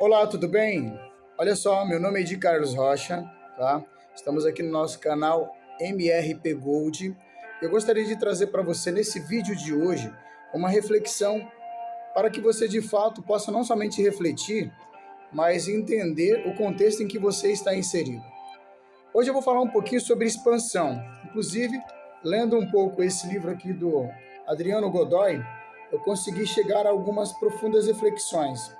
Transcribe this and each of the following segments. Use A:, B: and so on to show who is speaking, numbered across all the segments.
A: Olá, tudo bem? Olha só, meu nome é Edi Carlos Rocha, tá? Estamos aqui no nosso canal MRP Gold. Eu gostaria de trazer para você nesse vídeo de hoje uma reflexão para que você de fato possa não somente refletir, mas entender o contexto em que você está inserido. Hoje eu vou falar um pouquinho sobre expansão. Inclusive, lendo um pouco esse livro aqui do Adriano Godoy, eu consegui chegar a algumas profundas reflexões,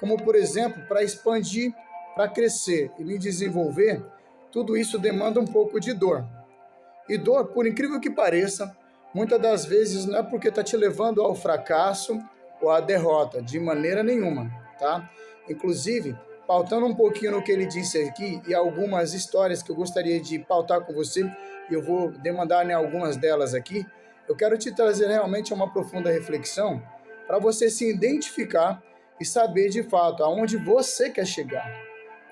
A: como por exemplo, para expandir, para crescer e me desenvolver, tudo isso demanda um pouco de dor. E dor, por incrível que pareça, muitas das vezes não é porque está te levando ao fracasso ou à derrota, de maneira nenhuma, tá? Inclusive, pautando um pouquinho no que ele disse aqui e algumas histórias que eu gostaria de pautar com você, e eu vou demandar em algumas delas aqui, eu quero te trazer realmente uma profunda reflexão para você se identificar e saber de fato aonde você quer chegar,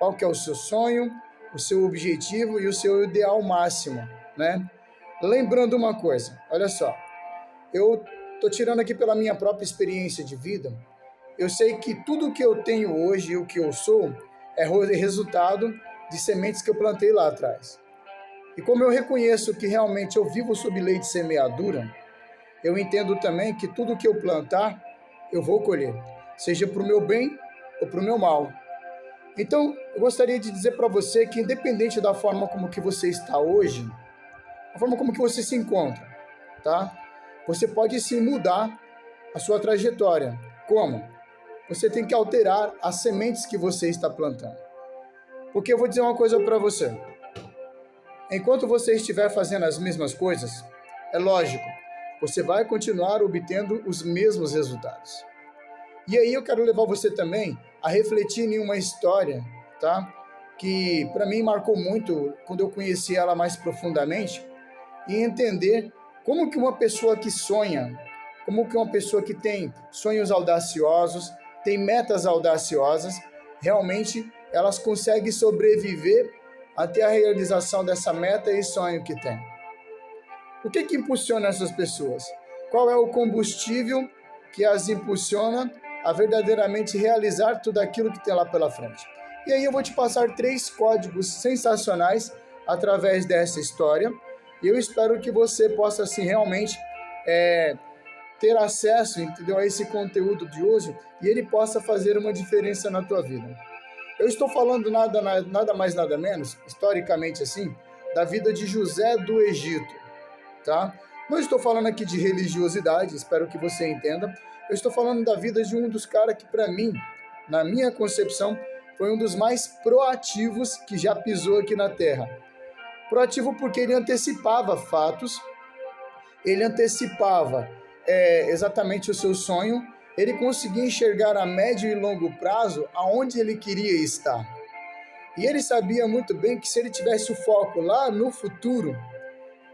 A: qual que é o seu sonho, o seu objetivo e o seu ideal máximo, né? Lembrando uma coisa, olha só, eu tô tirando aqui pela minha própria experiência de vida, eu sei que tudo que eu tenho hoje e o que eu sou é resultado de sementes que eu plantei lá atrás. E como eu reconheço que realmente eu vivo sob lei de semeadura, eu entendo também que tudo que eu plantar, eu vou colher, seja para o meu bem ou para o meu mal. Então, eu gostaria de dizer para você que independente da forma como que você está hoje, a forma como que você se encontra, tá? Você pode sim mudar a sua trajetória. Como? Você tem que alterar as sementes que você está plantando. Porque eu vou dizer uma coisa para você. Enquanto você estiver fazendo as mesmas coisas, é lógico, você vai continuar obtendo os mesmos resultados. E aí eu quero levar você também a refletir em uma história, tá? Que para mim marcou muito quando eu conheci ela mais profundamente e entender como que uma pessoa que sonha, como que uma pessoa que tem sonhos audaciosos, tem metas audaciosas, realmente elas conseguem sobreviver até a realização dessa meta e sonho que tem. O que impulsiona essas pessoas? Qual é o combustível que as impulsiona a verdadeiramente realizar tudo aquilo que tem lá pela frente? E aí eu vou te passar 3 códigos sensacionais através dessa história, e eu espero que você possa assim realmente ter acesso, entendeu, a esse conteúdo de hoje e ele possa fazer uma diferença na tua vida. Eu estou falando nada mais nada menos, historicamente assim, da vida de José do Egito, tá? Não estou falando aqui de religiosidade, espero que você entenda. Eu estou falando da vida de um dos caras que, para mim, na minha concepção, foi um dos mais proativos que já pisou aqui na Terra. Proativo porque ele antecipava fatos, ele antecipava exatamente o seu sonho, ele conseguia enxergar a médio e longo prazo aonde ele queria estar. E ele sabia muito bem que se ele tivesse o foco lá no futuro,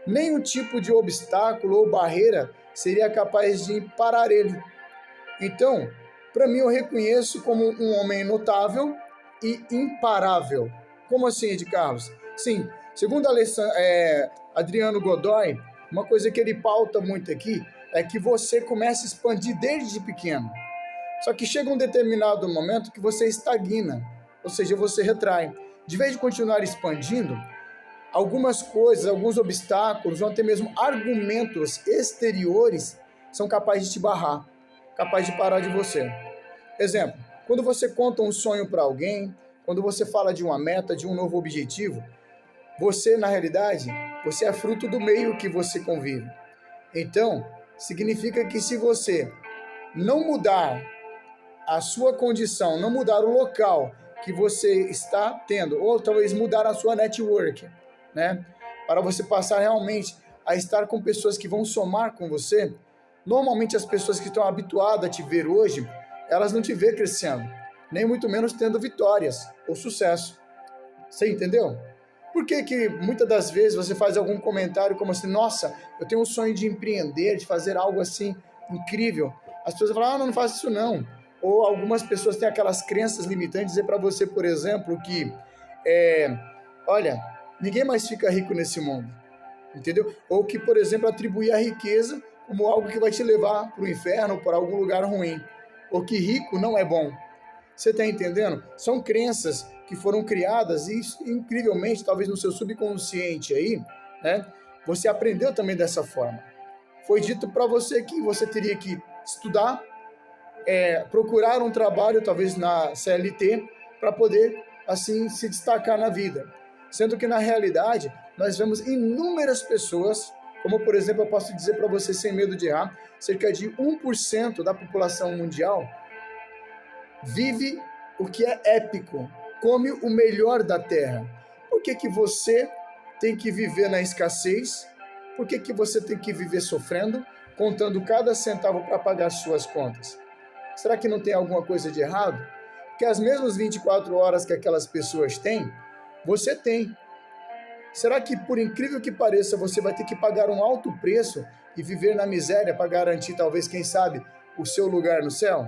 A: nenhum tipo de obstáculo ou barreira seria capaz de parar ele. Então, para mim, eu reconheço como um homem notável e imparável. Como assim, Ed Carlos? Sim, segundo Adriano Godoy, uma coisa que ele pauta muito aqui é que você começa a expandir desde pequeno. Só que chega um determinado momento que você estagna, ou seja, você retrai. De vez de continuar expandindo, algumas coisas, alguns obstáculos, ou até mesmo argumentos exteriores são capazes de te barrar, capazes de parar de você. Exemplo, quando você conta um sonho para alguém, quando você fala de uma meta, de um novo objetivo, você, na realidade, você é fruto do meio que você convive. Então, significa que se você não mudar a sua condição, não mudar o local que você está tendo, ou talvez mudar a sua network, né? Para você passar realmente a estar com pessoas que vão somar com você. Normalmente as pessoas que estão habituadas a te ver hoje, elas não te vê crescendo, nem muito menos tendo vitórias ou sucesso. Você entendeu? Por que muitas das vezes você faz algum comentário como assim, nossa, eu tenho um sonho de empreender, de fazer algo assim incrível. As pessoas falam, não faça isso não. Ou algumas pessoas têm aquelas crenças limitantes, dizer para você, por exemplo, que olha, ninguém mais fica rico nesse mundo, entendeu? Ou que, por exemplo, atribuir a riqueza como algo que vai te levar para o inferno ou para algum lugar ruim. Ou que rico não é bom. Você está entendendo? São crenças que foram criadas e, incrivelmente, talvez no seu subconsciente aí, né? Você aprendeu também dessa forma. Foi dito para você que você teria que estudar, procurar um trabalho, talvez na CLT, para poder, assim, se destacar na vida. Sendo que, na realidade, nós vemos inúmeras pessoas, como, por exemplo, eu posso dizer para você, sem medo de errar, cerca de 1% da população mundial vive o que é épico, come o melhor da terra. Por que que você tem que viver na escassez? Por que que você tem que viver sofrendo, contando cada centavo para pagar suas contas? Será que não tem alguma coisa de errado? Porque as mesmas 24 horas que aquelas pessoas têm, você tem. Será que, por incrível que pareça, você vai ter que pagar um alto preço e viver na miséria para garantir, talvez, quem sabe, o seu lugar no céu?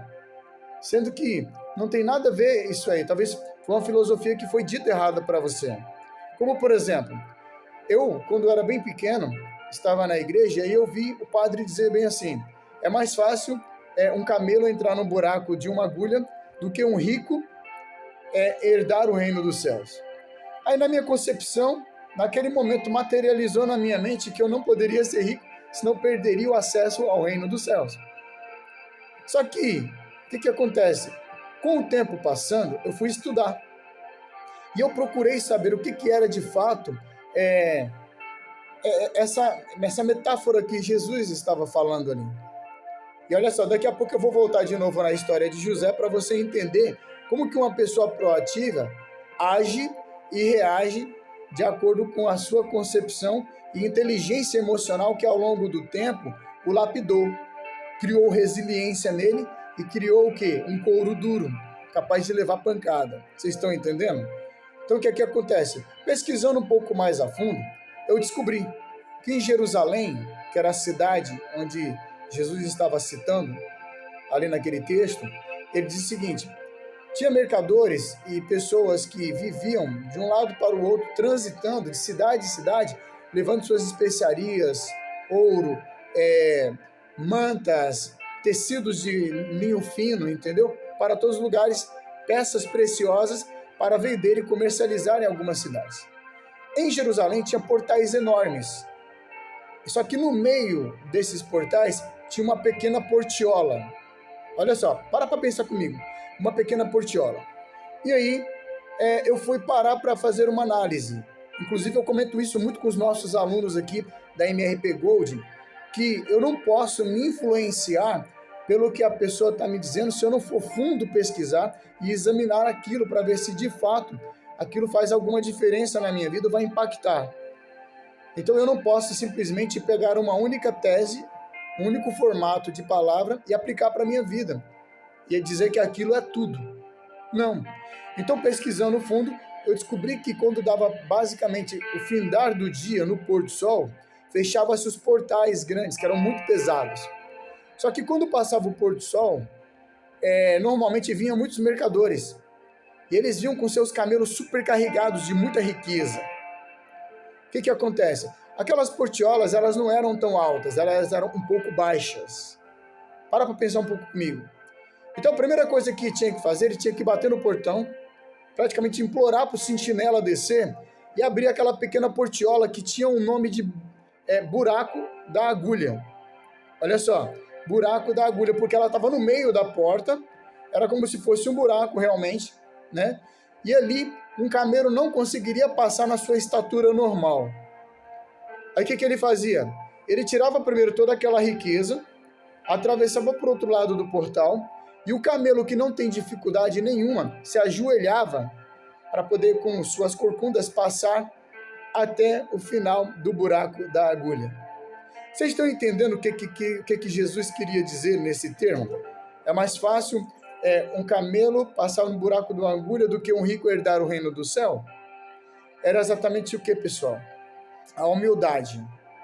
A: Sendo que não tem nada a ver isso aí. Talvez foi uma filosofia que foi dita errada para você. Como, por exemplo, eu, quando era bem pequeno, estava na igreja e eu vi o padre dizer bem assim: é mais fácil um camelo entrar no buraco de uma agulha do que um rico herdar o reino dos céus. Aí, na minha concepção, naquele momento materializou na minha mente que eu não poderia ser rico, senão perderia o acesso ao reino dos céus. Só que, o que acontece? Com o tempo passando, eu fui estudar. E eu procurei saber o que era de fato essa metáfora que Jesus estava falando ali. E olha só, daqui a pouco eu vou voltar de novo na história de José para você entender como que uma pessoa proativa age e reage de acordo com a sua concepção e inteligência emocional que ao longo do tempo o lapidou, criou resiliência nele e criou o quê? Um couro duro, capaz de levar pancada. Vocês estão entendendo? Então o que é que acontece? Pesquisando um pouco mais a fundo, eu descobri que em Jerusalém, que era a cidade onde Jesus estava citando, ali naquele texto, ele diz o seguinte: tinha mercadores e pessoas que viviam de um lado para o outro, transitando de cidade em cidade, levando suas especiarias, ouro, mantas, tecidos de linho fino, entendeu? Para todos os lugares, peças preciosas para vender e comercializar em algumas cidades. Em Jerusalém tinha portais enormes. Só que no meio desses portais tinha uma pequena portiola. Olha só, para pensar comigo. Uma pequena portiola. E aí eu fui parar para fazer uma análise. Inclusive eu comento isso muito com os nossos alunos aqui da MRP Gold, que eu não posso me influenciar pelo que a pessoa está me dizendo se eu não for fundo pesquisar e examinar aquilo para ver se de fato aquilo faz alguma diferença na minha vida ou vai impactar. Então eu não posso simplesmente pegar uma única tese, um único formato de palavra e aplicar para a minha vida e dizer que aquilo é tudo. Não. Então, pesquisando no fundo, eu descobri que quando dava basicamente o findar do dia no pôr do sol, fechava-se os portais grandes, que eram muito pesados. Só que quando passava o pôr do sol, normalmente vinham muitos mercadores. E eles vinham com seus camelos supercarregados de muita riqueza. O que acontece? Aquelas portiolas, elas não eram tão altas, elas eram um pouco baixas. Para pensar um pouco comigo. Então a primeira coisa que tinha que fazer, ele tinha que bater no portão, praticamente implorar para o sentinela descer e abrir aquela pequena portiola que tinha um nome de buraco da agulha. Olha só, buraco da agulha, porque ela estava no meio da porta, era como se fosse um buraco realmente, né? E ali um camelo não conseguiria passar na sua estatura normal. Aí o que ele fazia? Ele tirava primeiro toda aquela riqueza, atravessava para o outro lado do portal, e o camelo, que não tem dificuldade nenhuma, se ajoelhava para poder, com suas corcundas, passar até o final do buraco da agulha. Vocês estão entendendo o que Jesus queria dizer nesse termo? É mais fácil um camelo passar no buraco de uma agulha do que um rico herdar o reino do céu? Era exatamente o que, pessoal? A humildade,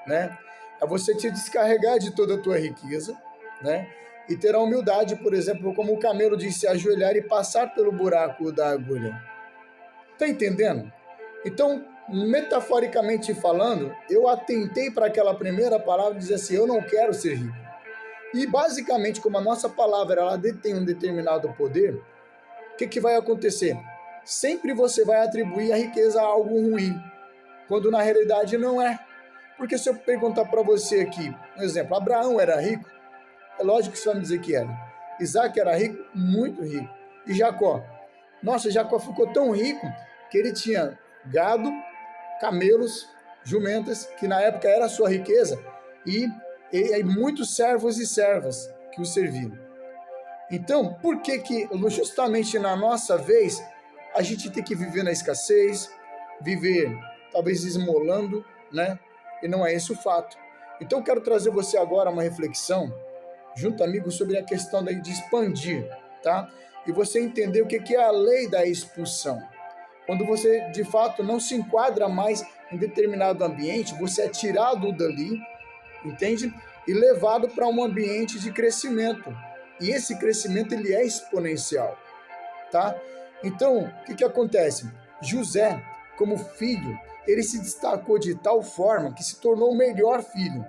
A: né? É você te descarregar de toda a tua riqueza, né? E ter a humildade, por exemplo, como o camelo disse, se ajoelhar e passar pelo buraco da agulha. Tá entendendo? Então, metaforicamente falando, eu atentei para aquela primeira palavra e dizer assim: eu não quero ser rico. E basicamente, como a nossa palavra ela detém um determinado poder, que vai acontecer? Sempre você vai atribuir a riqueza a algo ruim, quando na realidade não é. Porque se eu perguntar para você aqui, um exemplo, Abraão era rico? É lógico que você vai me dizer que era. Isaac era rico? Muito rico. E Jacó? Nossa, Jacó ficou tão rico que ele tinha gado, camelos, jumentas, que na época era a sua riqueza, e muitos servos e servas que o serviam. Então, por que justamente na nossa vez a gente tem que viver na escassez, viver talvez esmolando, né? E não é esse o fato. Então, eu quero trazer você agora uma reflexão, junto, amigo, sobre a questão de expandir, tá? E você entender o que é a lei da expulsão. Quando você, de fato, não se enquadra mais em determinado ambiente, você é tirado dali, entende? E levado para um ambiente de crescimento. E esse crescimento, ele é exponencial, tá? Então, o que acontece? José, como filho, ele se destacou de tal forma que se tornou o melhor filho.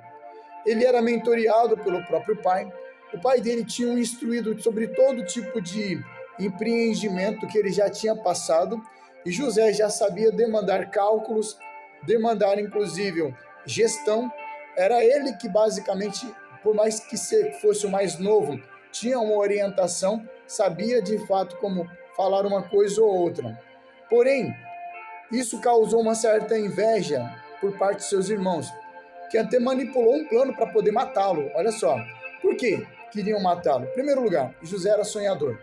A: Ele era mentoreado pelo próprio pai. O pai dele tinha o instruído sobre todo tipo de empreendimento que ele já tinha passado. E José já sabia demandar cálculos, demandar inclusive gestão. Era ele que basicamente, por mais que fosse o mais novo, tinha uma orientação, sabia de fato como falar uma coisa ou outra. Porém, isso causou uma certa inveja por parte de seus irmãos, que até manipulou um plano para poder matá-lo. Olha só, por que queriam matá-lo? Em primeiro lugar, José era sonhador.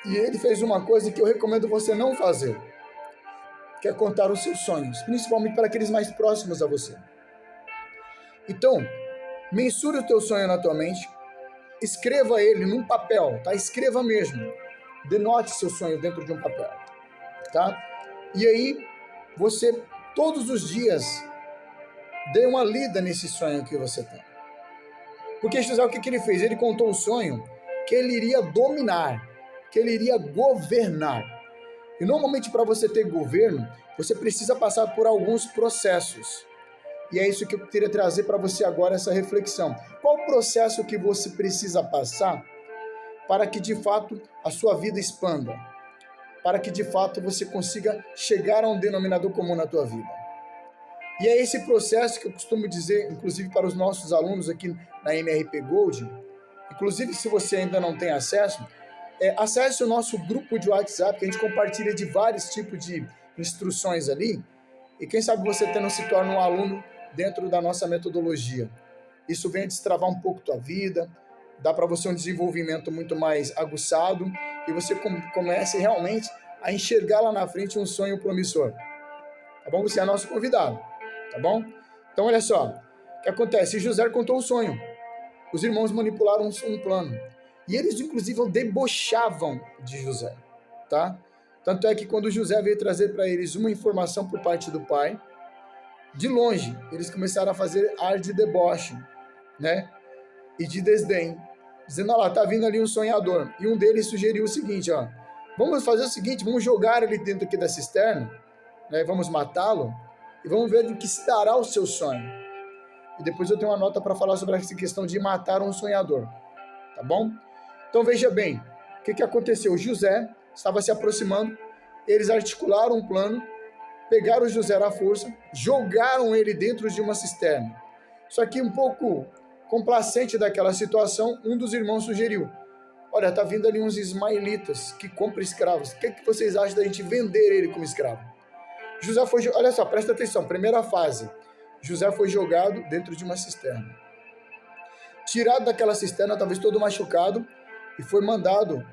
A: E ele fez uma coisa que eu recomendo você não fazer, que é contar os seus sonhos, principalmente para aqueles mais próximos a você. Então, mensure o teu sonho na tua mente, escreva ele num papel, tá? Escreva mesmo. Denote seu sonho dentro de um papel, tá? E aí, você, todos os dias, dê uma lida nesse sonho que você tem. Porque José, o que ele fez? Ele contou o sonho que ele iria dominar, que ele iria governar. E normalmente para você ter governo, você precisa passar por alguns processos. E é isso que eu queria trazer para você agora, essa reflexão. Qual o processo que você precisa passar para que de fato a sua vida expanda? Para que de fato você consiga chegar a um denominador comum na tua vida? E é esse processo que eu costumo dizer, inclusive para os nossos alunos aqui na MRP Gold. Inclusive, se você ainda não tem acesso, acesse o nosso grupo de WhatsApp, que a gente compartilha de vários tipos de instruções ali. E quem sabe você até não se torna um aluno dentro da nossa metodologia. Isso vem a destravar um pouco a tua vida, dá para você um desenvolvimento muito mais aguçado e você comece realmente a enxergar lá na frente um sonho promissor. Tá bom? Você é nosso convidado, tá bom? Então, olha só, o que acontece? José contou o sonho. Os irmãos manipularam um plano. E eles, inclusive, debochavam de José, tá? Tanto é que quando José veio trazer para eles uma informação por parte do pai, de longe, eles começaram a fazer ar de deboche, né? E de desdém, dizendo, olha lá, tá vindo ali um sonhador. E um deles sugeriu o seguinte, ó, vamos fazer o seguinte, vamos jogar ele dentro aqui da cisterna, né? Vamos matá-lo e vamos ver do que se dará o seu sonho. E depois eu tenho uma nota para falar sobre essa questão de matar um sonhador, tá bom? Então veja bem, o que aconteceu? José estava se aproximando, eles articularam um plano, pegaram José à força, jogaram ele dentro de uma cisterna. Só que um pouco complacente daquela situação, um dos irmãos sugeriu, olha, tá vindo ali uns ismaelitas que compram escravos, o que vocês acham da gente vender ele como escravo? José foi, olha só, presta atenção, primeira fase, José foi jogado dentro de uma cisterna. Tirado daquela cisterna, talvez todo machucado, e foi mandado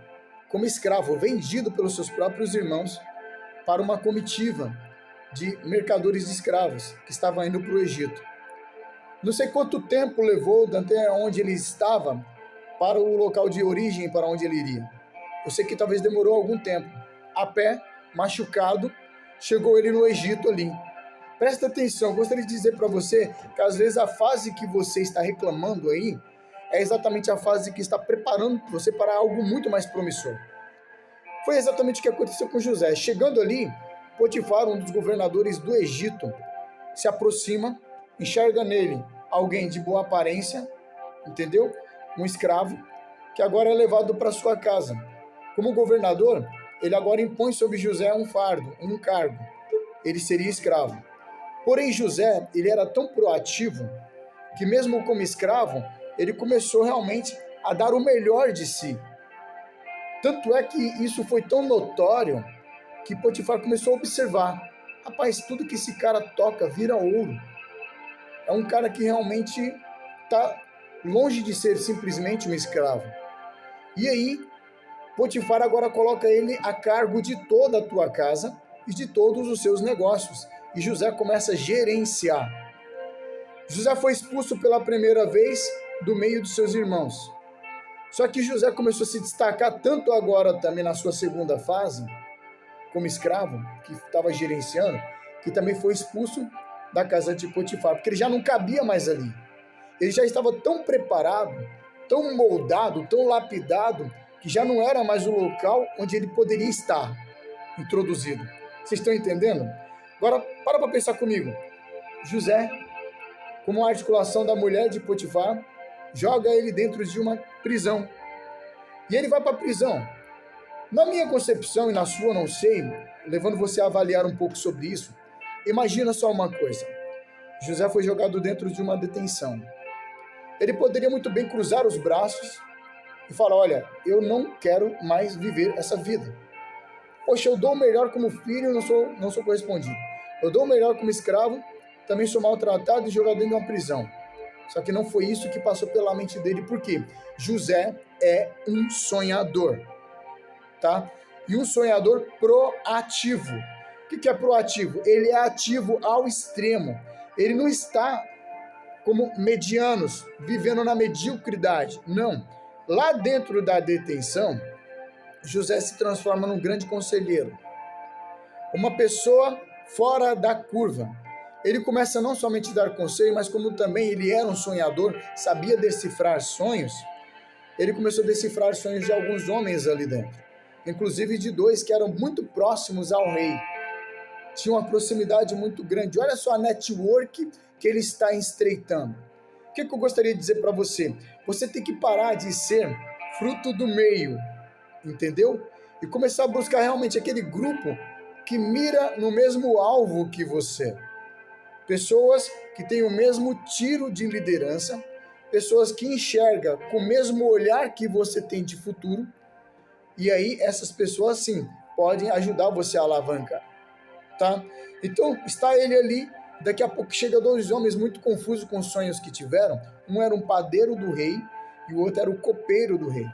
A: como escravo, vendido pelos seus próprios irmãos para uma comitiva de mercadores de escravos que estavam indo para o Egito. Não sei quanto tempo levou até onde ele estava para o local de origem, para onde ele iria. Eu sei que talvez demorou algum tempo. A pé, machucado, chegou ele no Egito ali. Presta atenção, gostaria de dizer para você que às vezes a fase que você está reclamando aí é exatamente a fase que está preparando você para algo muito mais promissor. Foi exatamente o que aconteceu com José. Chegando ali, Potifar, um dos governadores do Egito, se aproxima, enxerga nele alguém de boa aparência, entendeu? Um escravo, que agora é levado para sua casa. Como governador, ele agora impõe sobre José um fardo, um cargo. Ele seria escravo. Porém, José, ele era tão proativo que mesmo como escravo, ele começou realmente a dar o melhor de si. Tanto é que isso foi tão notório que Potifar começou a observar. Rapaz, tudo que esse cara toca vira ouro. É um cara que realmente está longe de ser simplesmente um escravo. E aí, Potifar agora coloca ele a cargo de toda a tua casa e de todos os seus negócios. E José começa a gerenciar. José foi expulso pela primeira vez do meio dos seus irmãos. Só que José começou a se destacar tanto agora também na sua segunda fase, como escravo, que estava gerenciando, que também foi expulso da casa de Potifar, porque ele já não cabia mais ali. Ele já estava tão preparado, tão moldado, tão lapidado, que já não era mais o local onde ele poderia estar introduzido. Vocês estão entendendo? Agora, para pensar comigo. José, como articulação da mulher de Potifar, joga ele dentro de uma prisão. E ele vai para a prisão. Na minha concepção e na sua, não sei, levando você a avaliar um pouco sobre isso, imagina só uma coisa. José foi jogado dentro de uma detenção. Ele poderia muito bem cruzar os braços e falar, olha, eu não quero mais viver essa vida. Poxa, eu dou o melhor como filho e não sou correspondido. Eu dou o melhor como escravo, também sou maltratado e jogado dentro de uma prisão. Só que não foi isso que passou pela mente dele, porque José é um sonhador, tá? E um sonhador proativo. O que é proativo? Ele é ativo ao extremo. Ele não está como medianos, vivendo na mediocridade. Não. Lá dentro da detenção, José se transforma num grande conselheiro. Uma pessoa fora da curva. Ele começa não somente a dar conselho, mas como também ele era um sonhador, sabia decifrar sonhos, ele começou a decifrar sonhos de alguns homens ali dentro. Inclusive de dois que eram muito próximos ao rei. Tinha uma proximidade muito grande. Olha só a network que ele está estreitando. O que eu gostaria de dizer para você? Você tem que parar de ser fruto do meio, entendeu? E começar a buscar realmente aquele grupo que mira no mesmo alvo que você. Pessoas que têm o mesmo tiro de liderança, pessoas que enxergam com o mesmo olhar que você tem de futuro, e aí essas pessoas sim podem ajudar você a alavancar, tá? Então está ele ali, daqui a pouco chega dois homens muito confusos com os sonhos que tiveram, um era um padeiro do rei e o outro era o copeiro do rei.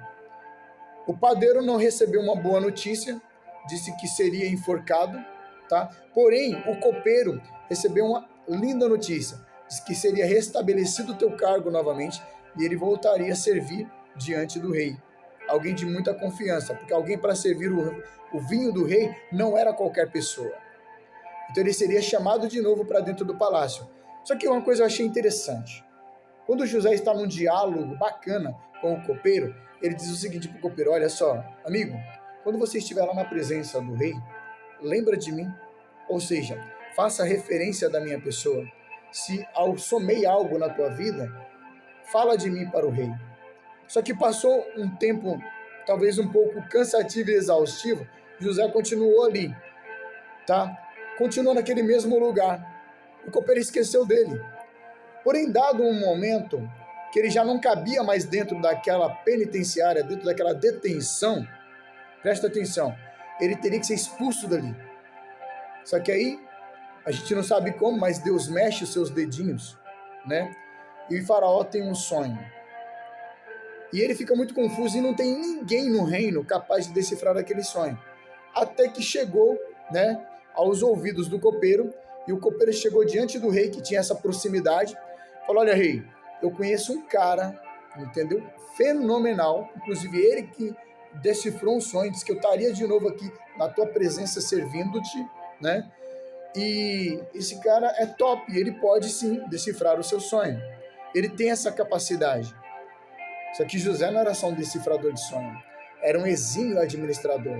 A: O padeiro não recebeu uma boa notícia, disse que seria enforcado, tá? Porém, o copeiro recebeu uma linda notícia, disse que seria restabelecido o teu cargo novamente e ele voltaria a servir diante do rei. Alguém de muita confiança, porque alguém para servir o vinho do rei não era qualquer pessoa. Então ele seria chamado de novo para dentro do palácio. Só que uma coisa eu achei interessante. Quando José está num diálogo bacana com o copeiro, ele diz o seguinte para o copeiro, olha só, amigo, quando você estiver lá na presença do rei, lembra de mim, ou seja, faça referência da minha pessoa. Se somei algo na tua vida, fala de mim para o rei. Só que passou um tempo, talvez um pouco cansativo e exaustivo, José continuou ali, tá? Continuou naquele mesmo lugar. O copeiro esqueceu dele. Porém, dado um momento que ele já não cabia mais dentro daquela penitenciária, dentro daquela detenção, presta atenção, ele teria que ser expulso dali. Só que aí, a gente não sabe como, mas Deus mexe os seus dedinhos, né? E o faraó tem um sonho. E ele fica muito confuso e não tem ninguém no reino capaz de decifrar aquele sonho. Até que chegou, né, aos ouvidos do copeiro, e o copeiro chegou diante do rei, que tinha essa proximidade, falou, olha rei, eu conheço um cara, entendeu? Fenomenal, inclusive ele que decifrou um sonho, disse que eu estaria de novo aqui na tua presença servindo-te, né? E esse cara é top, ele pode sim decifrar o seu sonho. Ele tem essa capacidade. Só que José não era só um decifrador de sonho, era um exímio administrador.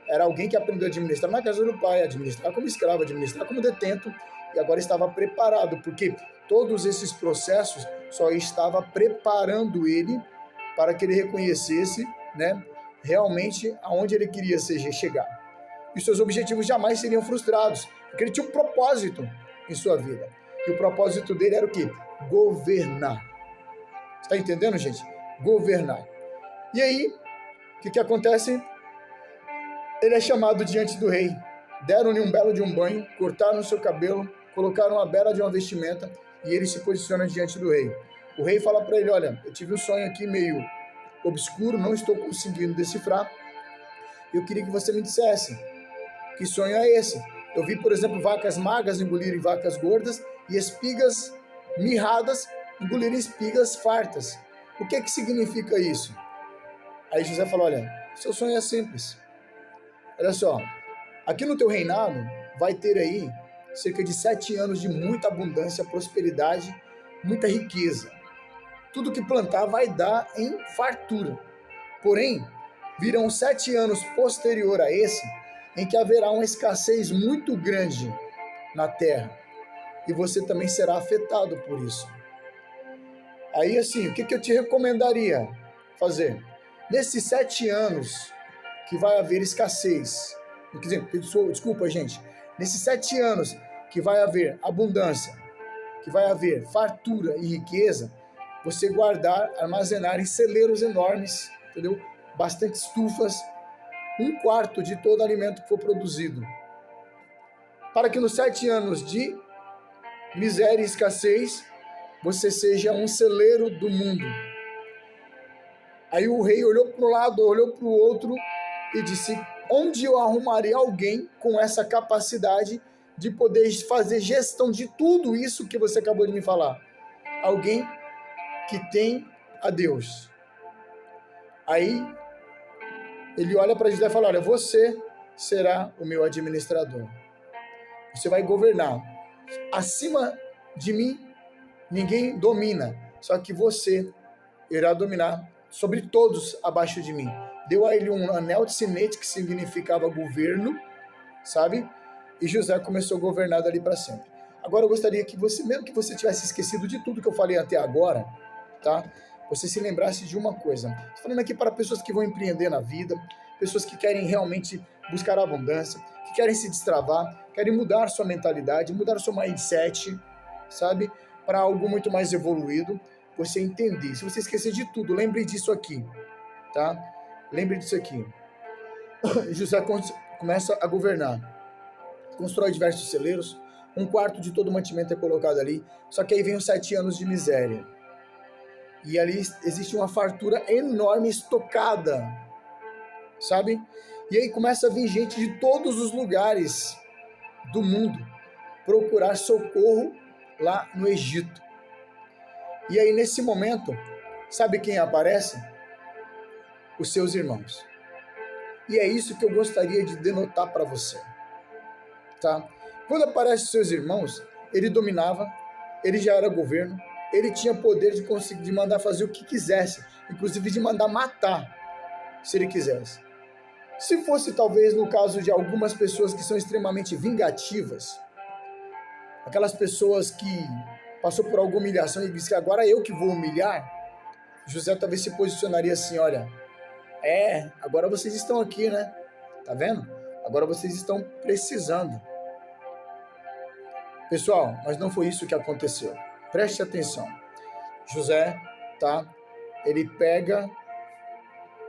A: Era alguém que aprendeu a administrar na casa do pai, administrar como escravo, administrar como detento, e agora estava preparado, porque todos esses processos só estava preparando ele para que ele reconhecesse, né, realmente aonde ele queria chegar. E seus objetivos jamais seriam frustrados, porque ele tinha um propósito em sua vida. E o propósito dele era o quê? Governar. Está entendendo, gente? Governar. E aí, o que acontece? Ele é chamado diante do rei. Deram-lhe um belo de um banho, cortaram o seu cabelo, colocaram uma bela de uma vestimenta e ele se posiciona diante do rei. O rei fala para ele, olha, eu tive um sonho aqui meio obscuro, não estou conseguindo decifrar. Eu queria que você me dissesse, que sonho é esse? Eu vi, por exemplo, vacas magras engolirem vacas gordas e espigas mirradas engolirem espigas fartas. O que significa isso? Aí José falou, olha, seu sonho é simples. Olha só, aqui no teu reinado vai ter aí cerca de 7 anos de muita abundância, prosperidade, muita riqueza. Tudo que plantar vai dar em fartura. Porém, virão 7 anos posterior a esse, em que haverá uma escassez muito grande na terra. E você também será afetado por isso. Aí, assim, o que eu te recomendaria fazer? Nesses 7 anos que vai haver escassez, desculpa, gente, nesses 7 anos que vai haver abundância, que vai haver fartura e riqueza, você guardar, armazenar em celeiros enormes, entendeu? Bastante estufas, 1/4 de todo alimento que for produzido. Para que nos 7 anos de miséria e escassez, você seja um celeiro do mundo. Aí o rei olhou para um lado, olhou para o outro e disse, onde eu arrumarei alguém com essa capacidade de poder fazer gestão de tudo isso que você acabou de me falar? Alguém que tem a Deus. Aí ele olha para José e fala, olha, você será o meu administrador. Você vai governar. Acima de mim, ninguém domina, só que você irá dominar sobre todos abaixo de mim. Deu a ele um anel de sinete, que significava governo, sabe? E José começou a governar dali para sempre. Agora eu gostaria que você, mesmo que você tivesse esquecido de tudo que eu falei até agora, tá? Você se lembrasse de uma coisa. Estou falando aqui para pessoas que vão empreender na vida, pessoas que querem realmente buscar a abundância, que querem se destravar, querem mudar sua mentalidade, mudar seu mindset, sabe? Para algo muito mais evoluído, você entender. Se você esquecer de tudo, lembre disso aqui, tá? Lembre disso aqui. José começa a governar. Constrói diversos celeiros, 1/4 de todo o mantimento é colocado ali, só que aí vem os 7 anos de miséria. E ali existe uma fartura enorme estocada, sabe? E aí começa a vir gente de todos os lugares do mundo procurar socorro lá no Egito. E aí nesse momento, sabe quem aparece? Os seus irmãos. E é isso que eu gostaria de denotar para você, tá? Quando aparecem os seus irmãos, ele dominava, ele já era governo, ele tinha poder de conseguir de mandar fazer o que quisesse, inclusive de mandar matar, se ele quisesse. Se fosse talvez no caso de algumas pessoas que são extremamente vingativas, aquelas pessoas que passou por alguma humilhação e disse que agora eu que vou humilhar, José talvez se posicionaria assim, olha, agora vocês estão aqui, né? Tá vendo? Agora vocês estão precisando. Pessoal, mas não foi isso que aconteceu. Preste atenção. José, tá? Ele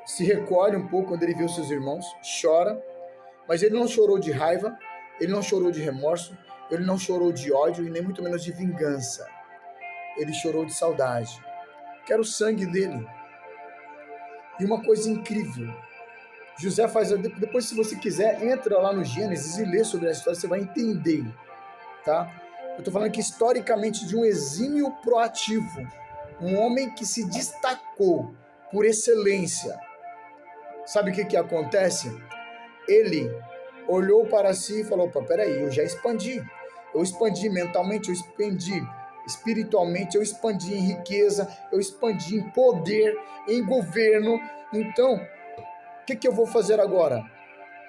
A: se recolhe um pouco quando ele viu seus irmãos, chora, mas ele não chorou de raiva, ele não chorou de remorso, ele não chorou de ódio e nem muito menos de vingança. Ele chorou de saudade. Quero o sangue dele. E uma coisa incrível, José faz, depois se você quiser, entra lá no Gênesis e lê sobre a história, você vai entender, tá? Eu estou falando aqui historicamente de um exímio proativo, um homem que se destacou por excelência. Sabe o que acontece? Ele olhou para si e falou, opa, peraí, eu já expandi. Eu expandi mentalmente, eu expandi espiritualmente, eu expandi em riqueza, eu expandi em poder, em governo. Então, o que eu vou fazer agora?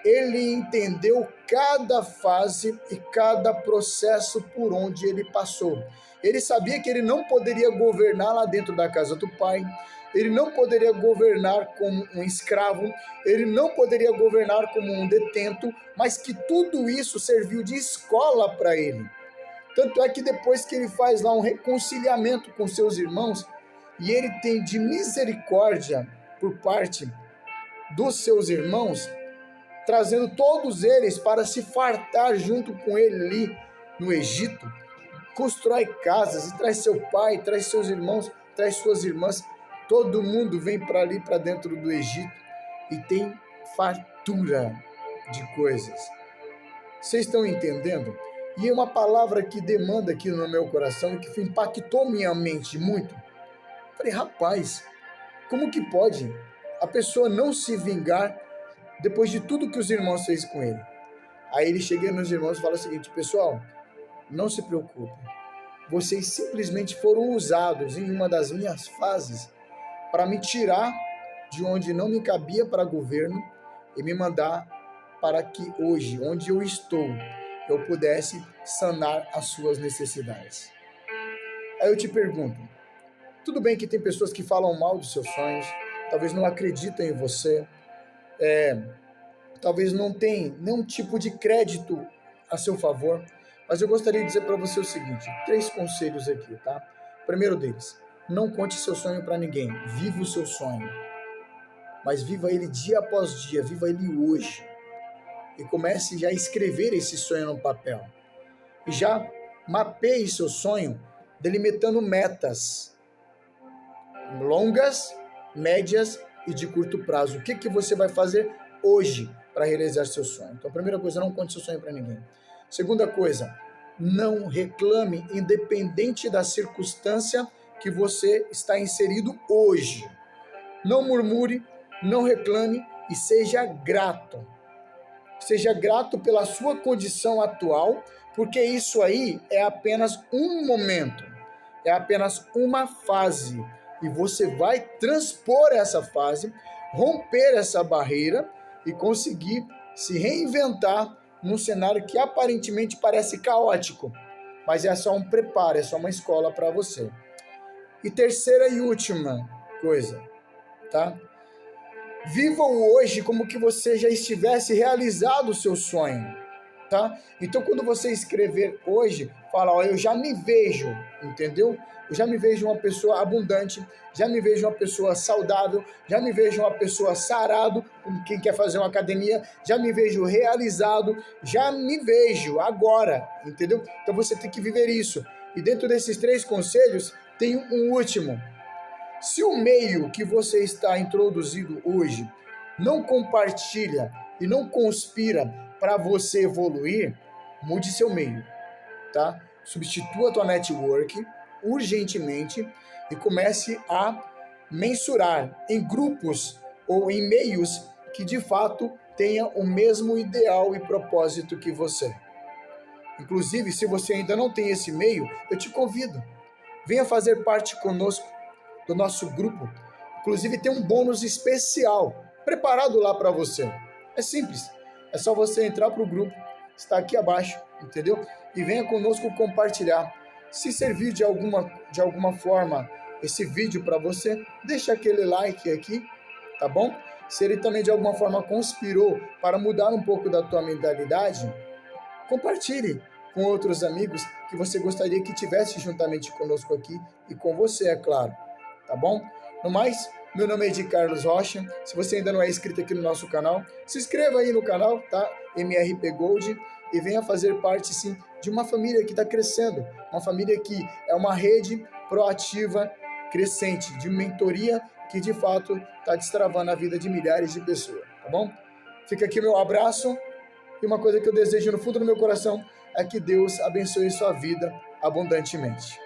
A: Ele entendeu cada fase e cada processo por onde ele passou. Ele sabia que ele não poderia governar lá dentro da casa do pai, ele não poderia governar como um escravo, ele não poderia governar como um detento, mas que tudo isso serviu de escola para ele. Tanto é que depois que ele faz lá um reconciliamento com seus irmãos, e ele tem de misericórdia por parte dos seus irmãos, trazendo todos eles para se fartar junto com ele ali no Egito, constrói casas e traz seu pai, traz seus irmãos, traz suas irmãs, todo mundo vem para ali, para dentro do Egito e tem fartura de coisas. Vocês estão entendendo? E é uma palavra que demanda aqui no meu coração e que impactou minha mente muito. Falei, rapaz, como que pode a pessoa não se vingar depois de tudo que os irmãos fez com ele? Aí ele chega nos irmãos e fala o seguinte: pessoal, não se preocupem, vocês simplesmente foram usados em uma das minhas fases para me tirar de onde não me cabia para governo e me mandar para que hoje, onde eu estou, eu pudesse sanar as suas necessidades. Aí eu te pergunto, tudo bem que tem pessoas que falam mal dos seus sonhos, talvez não acreditem em você, talvez não tenham nenhum tipo de crédito a seu favor, mas eu gostaria de dizer para você o seguinte, 3 conselhos aqui, tá? Primeiro deles, não conte seu sonho para ninguém, viva o seu sonho, mas viva ele dia após dia, viva ele hoje, e comece já a escrever esse sonho no papel, e já mapeie seu sonho, delimitando metas longas, médias e de curto prazo. O que você vai fazer hoje para realizar seu sonho? Então, a primeira coisa, não conte seu sonho para ninguém. Segunda coisa, não reclame independente da circunstância que você está inserido hoje. Não murmure, não reclame e seja grato. Seja grato pela sua condição atual, porque isso aí é apenas um momento, é apenas uma fase. E você vai transpor essa fase, romper essa barreira e conseguir se reinventar num cenário que aparentemente parece caótico, mas é só um preparo, é só uma escola para você. E terceira e última coisa, tá? Viva o hoje como que você já estivesse realizado o seu sonho, tá? Então, quando você escrever hoje, fala, ó, eu já me vejo, entendeu? Eu já me vejo uma pessoa abundante, já me vejo uma pessoa saudável, já me vejo uma pessoa sarado, como quem quer fazer uma academia, já me vejo realizado, já me vejo agora, entendeu? Então você tem que viver isso. E dentro desses 3 conselhos, tem um último. Se o meio que você está introduzido hoje não compartilha e não conspira para você evoluir, mude seu meio, tá? Substitua a tua network urgentemente e comece a mensurar em grupos ou em meios que de fato tenham o mesmo ideal e propósito que você. Inclusive, se você ainda não tem esse meio, eu te convido, venha fazer parte conosco do nosso grupo. Inclusive tem um bônus especial preparado lá para você. É simples, é só você entrar para o grupo, está aqui abaixo, entendeu? E venha conosco compartilhar. Se servir de alguma forma esse vídeo para você, deixa aquele like aqui, tá bom? Se ele também de alguma forma conspirou para mudar um pouco da tua mentalidade, compartilhe com outros amigos que você gostaria que tivesse juntamente conosco aqui e com você, é claro, tá bom? No mais, meu nome é Edi Carlos Rocha. Se você ainda não é inscrito aqui no nosso canal, se inscreva aí no canal, tá? MRP Gold, e venha fazer parte, sim, de uma família que está crescendo, uma família que é uma rede proativa, crescente, de mentoria que, de fato, está destravando a vida de milhares de pessoas, tá bom? Fica aqui meu abraço, e uma coisa que eu desejo no fundo do meu coração é que Deus abençoe sua vida abundantemente.